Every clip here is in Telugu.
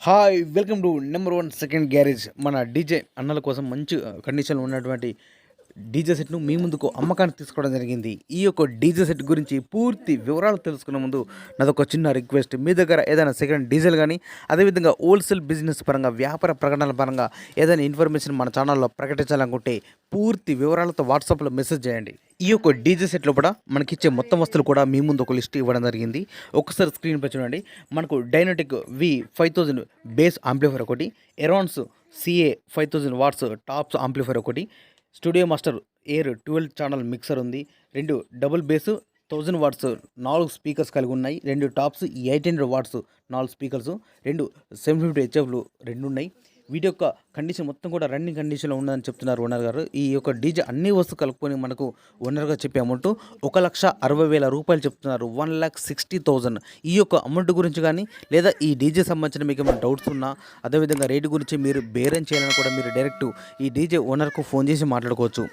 Hi! Welcome to number 1 second garage. మన డీజే అన్నల కోసం మంచి కండిషన్‌లో ఉన్నటువంటి డీజే సెట్‌ను మీ ముందుకు అమ్మకానికి తీసుకోవడం జరిగింది. ఈ యొక్క డీజే సెట్ గురించి పూర్తి వివరాలు తెలుసుకునే ముందు నాదొక చిన్న రిక్వెస్ట్. మీ దగ్గర ఏదైనా సెకండ్ డీజేలు గానీ, అదేవిధంగా హోల్‌సేల్ బిజినెస్ పరంగా, వ్యాపార ప్రకటనల పరంగా ఏదైనా ఇన్ఫర్మేషన్ మన ఛానల్‌లో ప్రకటించాలనుకుంటే పూర్తి వివరాలతో వాట్సాప్‌లో మెసేజ్ చేయండి. ఈ యొక్క డీజే సెట్ లోపట మనకిచ్చే మొత్తం వస్తువులు కూడా మీ ముందు ఒక లిస్ట్ ఇవ్వడం జరిగింది. ఒక్కసారి స్క్రీన్‌పై చూడండి. మనకు డైనటిక్ V5000 బేస్ యాంప్లిఫైయర్ ఒకటి, ఎరాన్స్ CA 5000 వాట్స్ టాప్స్ యాంప్లిఫైయర్ ఒకటి, studio master air 12 channel mixer ఉంది, 2 డబుల్ బేస్ 1000 వాట్స్ 4 స్పీకర్స్ కలిగి ఉన్నాయి, 2 టాప్స్ 800 వాట్స్ 4 స్పీకర్స్, 2 750 హెచ్ఎఫ్లు 2 ఉన్నాయి. వీటి యొక్క కండిషన్ మొత్తం కూడా రన్నింగ్ కండిషన్లో ఉన్నదని చెప్తున్నారు ఓనర్ గారు. ఈ యొక్క డీజే అన్ని వస్తువులు కలుపుకొని మనకు ఓనర్గా చెప్పే అమౌంట్ 1,60,000 రూపాయలు చెప్తున్నారు. 1,60,000. ఈ యొక్క అమౌంట్ గురించి కానీ, లేదా ఈ డీజే సంబంధించిన మీకు ఏమైనా డౌట్స్ ఉన్నా, అదేవిధంగా రేటు గురించి మీరు బేరం చేయాలని కూడా మీరు డైరెక్ట్ ఈ డీజే ఓనర్కు ఫోన్ చేసి మాట్లాడుకోవచ్చు.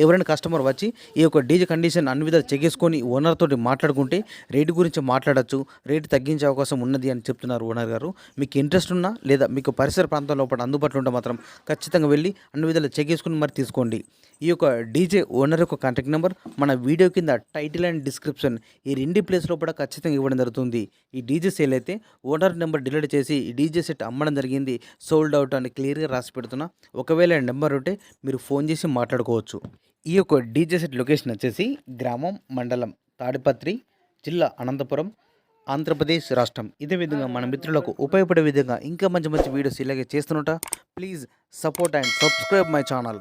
ఎవరైనా కస్టమర్ వచ్చి ఈ యొక్క డీజే కండిషన్ అన్ని విధాలు చెక్ చేసుకొని ఓనర్ తోటి మాట్లాడుకుంటే రేటు గురించి మాట్లాడచ్చు, రేటు తగ్గించే అవకాశం ఉన్నది అని చెప్తున్నారు ఓనర్ గారు. మీకు ఇంట్రెస్ట్ ఉన్నా, లేదా మీకు పరిసర ప్రాంతం లోపల అందుబాటులో ఉంటే మాత్రం ఖచ్చితంగా వెళ్ళి అన్ని విధాలు చెక్ చేసుకుని మరి తీసుకోండి. ఈ యొక్క డీజే ఓనర్ యొక్క కాంటాక్ట్ నెంబర్ మన వీడియో కింద టైటిల్ అండ్ డిస్క్రిప్షన్ ఈ రెండు ప్లేస్లో కూడా ఖచ్చితంగా ఇవ్వడం జరుగుతుంది. ఈ డీజే సేల్ అయితే ఓనర్ నెంబర్ డిలీట్ చేసి ఈ డీజే సెట్ అమ్మడం జరిగింది, సోల్డ్ అవుట్ అని క్లియర్గా రాసి పెడుతున్నా. ఒకవేళ నెంబర్ ఉంటే మీరు ఫోన్ చేసి మాట్లాడుకోవచ్చు. ఈ యొక్క డీజే సెట్ లొకేషన్ వచ్చేసి గ్రామం, మండలం తాడిపత్రి, జిల్లా అనంతపురం, ఆంధ్రప్రదేశ్ రాష్ట్రం. ఇదే విధంగా మన మిత్రులకు ఉపయోగపడే విధంగా ఇంకా మంచి మంచి వీడియోస్ ఇలాగే చేస్తున్నట. Please support and subscribe my channel.